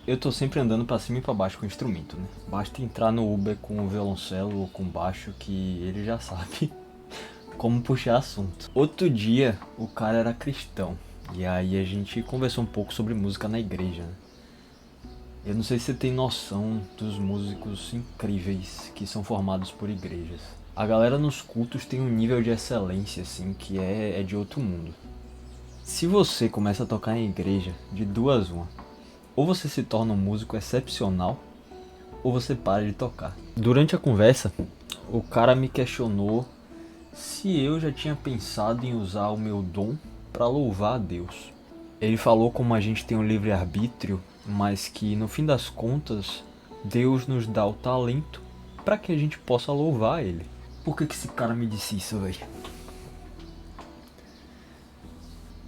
Eu tô sempre andando pra cima e pra baixo com o instrumento, né? Basta entrar no Uber com o violoncelo ou com baixo que ele já sabe como puxar assunto. Outro dia, o cara era cristão. E aí a gente conversou um pouco sobre música na igreja, né? Eu não sei se você tem noção dos músicos incríveis que são formados por igrejas. A galera nos cultos tem um nível de excelência, assim, que é de outro mundo. Se você começa a tocar em igreja, de duas uma, ou você se torna um músico excepcional, ou você para de tocar. Durante a conversa, o cara me questionou se eu já tinha pensado em usar o meu dom para louvar a Deus. Ele falou como a gente tem um livre-arbítrio, mas que no fim das contas, Deus nos dá o talento para que a gente possa louvar Ele. Por que esse cara me disse isso, velho?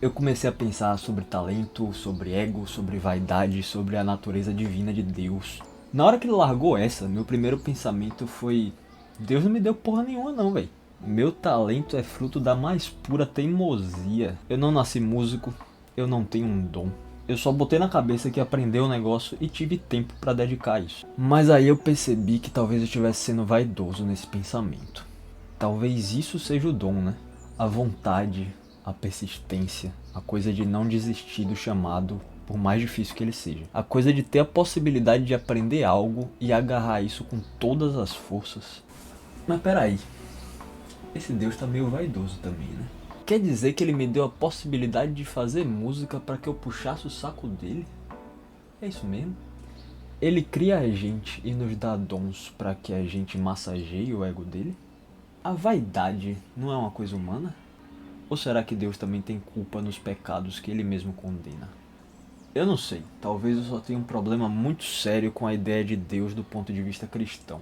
Eu comecei a pensar sobre talento, sobre ego, sobre vaidade, sobre a natureza divina de Deus. Na hora que ele largou essa, meu primeiro pensamento foi: Deus não me deu porra nenhuma não, velho. Meu talento é fruto da mais pura teimosia. Eu não nasci músico, eu não tenho um dom. Eu só botei na cabeça que aprender o negócio e tive tempo pra dedicar a isso. Mas aí eu percebi que talvez eu estivesse sendo vaidoso nesse pensamento. Talvez isso seja o dom, né? A vontade, a persistência, a coisa de não desistir do chamado, por mais difícil que ele seja. A coisa de ter a possibilidade de aprender algo e agarrar isso com todas as forças. Mas peraí, esse Deus tá meio vaidoso também, né? Quer dizer que ele me deu a possibilidade de fazer música para que eu puxasse o saco dele? É isso mesmo? Ele cria a gente e nos dá dons para que a gente massageie o ego dele? A vaidade não é uma coisa humana? Ou será que Deus também tem culpa nos pecados que ele mesmo condena? Eu não sei, talvez eu só tenha um problema muito sério com a ideia de Deus do ponto de vista cristão.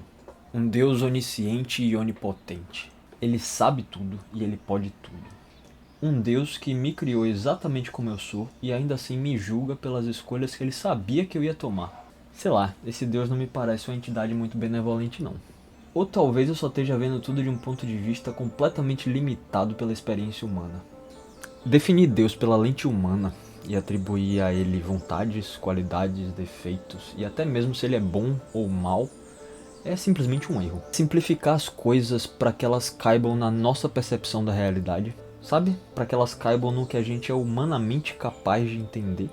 Um Deus onisciente e onipotente. Ele sabe tudo e ele pode tudo. Um Deus que me criou exatamente como eu sou e ainda assim me julga pelas escolhas que ele sabia que eu ia tomar. Sei lá, esse Deus não me parece uma entidade muito benevolente não. Ou talvez eu só esteja vendo tudo de um ponto de vista completamente limitado pela experiência humana. Definir Deus pela lente humana e atribuir a ele vontades, qualidades, defeitos e até mesmo se ele é bom ou mal é simplesmente um erro. Simplificar as coisas para que elas caibam na nossa percepção da realidade, sabe? Para que elas caibam no que a gente é humanamente capaz de entender.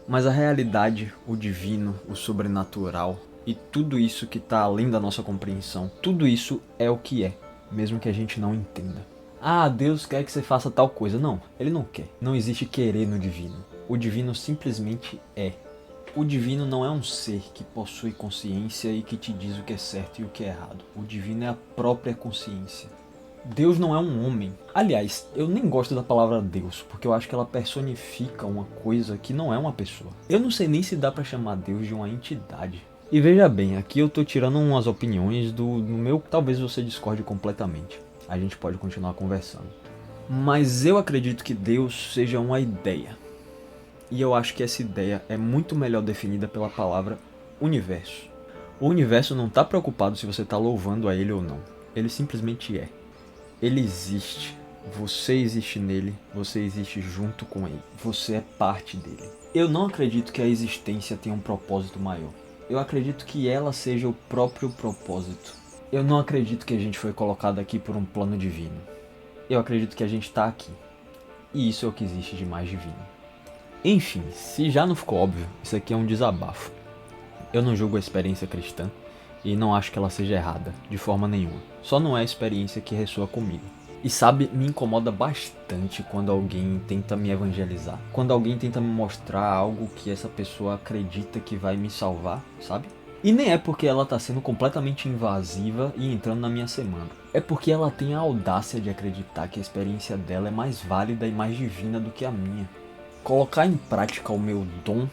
Mas a realidade, o divino, o sobrenatural e tudo isso que está além da nossa compreensão, tudo isso é o que é, mesmo que a gente não entenda. Ah, Deus quer que você faça tal coisa. Não, ele não quer. Não existe querer no divino. O divino simplesmente é. O divino não é um ser que possui consciência e que te diz o que é certo e o que é errado. O divino é a própria consciência. Deus não é um homem. Aliás, eu nem gosto da palavra Deus, porque eu acho que ela personifica uma coisa que não é uma pessoa. Eu não sei nem se dá pra chamar Deus de uma entidade. E veja bem, aqui eu tô tirando umas opiniões do meu... Talvez você discorde completamente. A gente pode continuar conversando. Mas eu acredito que Deus seja uma ideia. E eu acho que essa ideia é muito melhor definida pela palavra universo. O universo não está preocupado se você está louvando a ele ou não. Ele simplesmente é. Ele existe. Você existe nele. Você existe junto com ele. Você é parte dele. Eu não acredito que a existência tenha um propósito maior. Eu acredito que ela seja o próprio propósito. Eu não acredito que a gente foi colocado aqui por um plano divino. Eu acredito que a gente está aqui. E isso é o que existe de mais divino. Enfim, se já não ficou óbvio, isso aqui é um desabafo. Eu não julgo a experiência cristã e não acho que ela seja errada, de forma nenhuma. Só não é a experiência que ressoa comigo. E sabe, me incomoda bastante quando alguém tenta me evangelizar. Quando alguém tenta me mostrar algo que essa pessoa acredita que vai me salvar, sabe? E nem é porque ela tá sendo completamente invasiva e entrando na minha semana. É porque ela tem a audácia de acreditar que a experiência dela é mais válida e mais divina do que a minha. Colocar em prática o meu dom,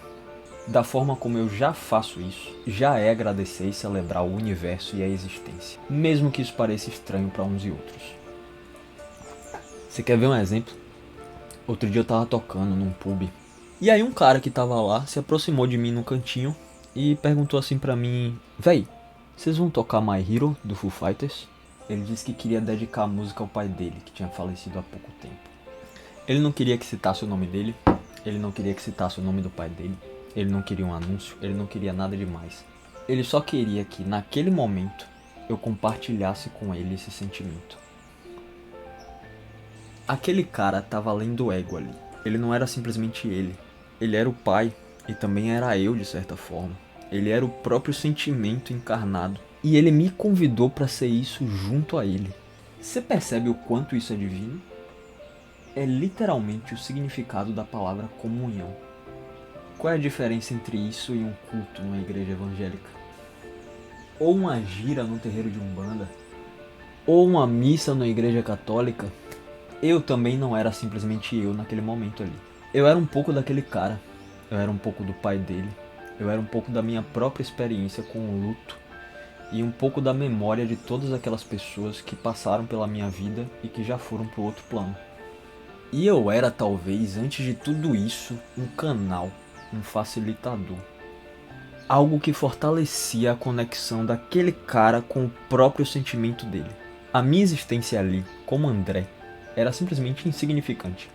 da forma como eu já faço isso, já é agradecer e celebrar o universo e a existência, mesmo que isso pareça estranho para uns e outros. Você quer ver um exemplo? Outro dia eu tava tocando num pub, e aí um cara que tava lá se aproximou de mim no cantinho e perguntou assim pra mim: Véi, vocês vão tocar My Hero do Foo Fighters? Ele disse que queria dedicar a música ao pai dele, que tinha falecido há pouco tempo. Ele não queria que citasse o nome dele, ele não queria que citasse o nome do pai dele. Ele não queria um anúncio, ele não queria nada demais. Ele só queria que, naquele momento, eu compartilhasse com ele esse sentimento. Aquele cara tava além do ego ali. Ele não era simplesmente ele. Ele era o pai e também era eu, de certa forma. Ele era o próprio sentimento encarnado. E ele me convidou para ser isso junto a ele. Você percebe o quanto isso é divino? É literalmente o significado da palavra comunhão. Qual é a diferença entre isso e um culto numa igreja evangélica? Ou uma gira no terreiro de Umbanda? Ou uma missa numa igreja católica? Eu também não era simplesmente eu naquele momento ali. Eu era um pouco daquele cara. Eu era um pouco do pai dele. Eu era um pouco da minha própria experiência com o luto. E um pouco da memória de todas aquelas pessoas que passaram pela minha vida e que já foram pro outro plano. E eu era, talvez, antes de tudo isso, um canal, um facilitador. Algo que fortalecia a conexão daquele cara com o próprio sentimento dele. A minha existência ali, como André, era simplesmente insignificante.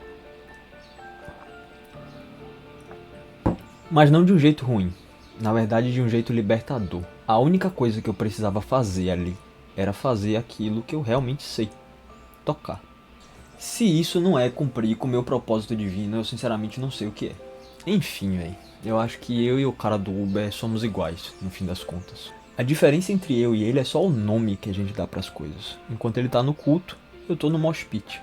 Mas não de um jeito ruim, na verdade de um jeito libertador. A única coisa que eu precisava fazer ali era fazer aquilo que eu realmente sei, tocar. Se isso não é cumprir com o meu propósito divino, eu sinceramente não sei o que é. Enfim, velho, eu acho que eu e o cara do Uber somos iguais, no fim das contas. A diferença entre eu e ele é só o nome que a gente dá pras coisas. Enquanto ele tá no culto, eu tô no mosh pit.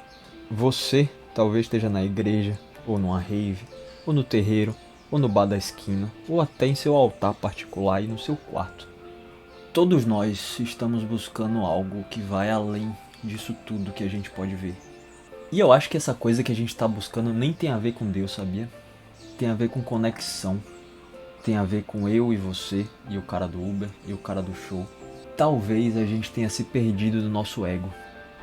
Você talvez esteja na igreja, ou numa rave, ou no terreiro, ou no bar da esquina, ou até em seu altar particular e no seu quarto. Todos nós estamos buscando algo que vai além disso tudo que a gente pode ver. E eu acho que essa coisa que a gente tá buscando nem tem a ver com Deus, sabia? Tem a ver com conexão. Tem a ver com eu e você, e o cara do Uber, e o cara do show. Talvez a gente tenha se perdido do nosso ego.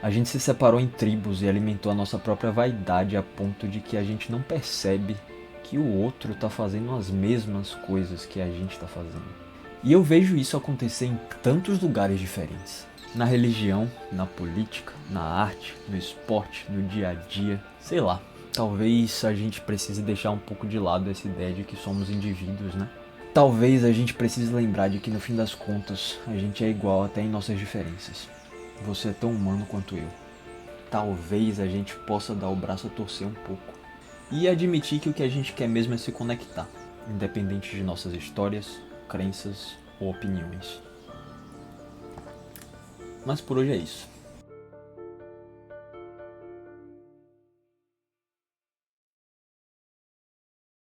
A gente se separou em tribos e alimentou a nossa própria vaidade a ponto de que a gente não percebe que o outro tá fazendo as mesmas coisas que a gente tá fazendo. E eu vejo isso acontecer em tantos lugares diferentes. Na religião, na política, na arte, no esporte, no dia a dia, sei lá. Talvez a gente precise deixar um pouco de lado essa ideia de que somos indivíduos, né? Talvez a gente precise lembrar de que no fim das contas a gente é igual até em nossas diferenças. Você é tão humano quanto eu. Talvez a gente possa dar o braço a torcer um pouco. E admitir que o que a gente quer mesmo é se conectar, independente de nossas histórias, crenças ou opiniões. Mas por hoje é isso.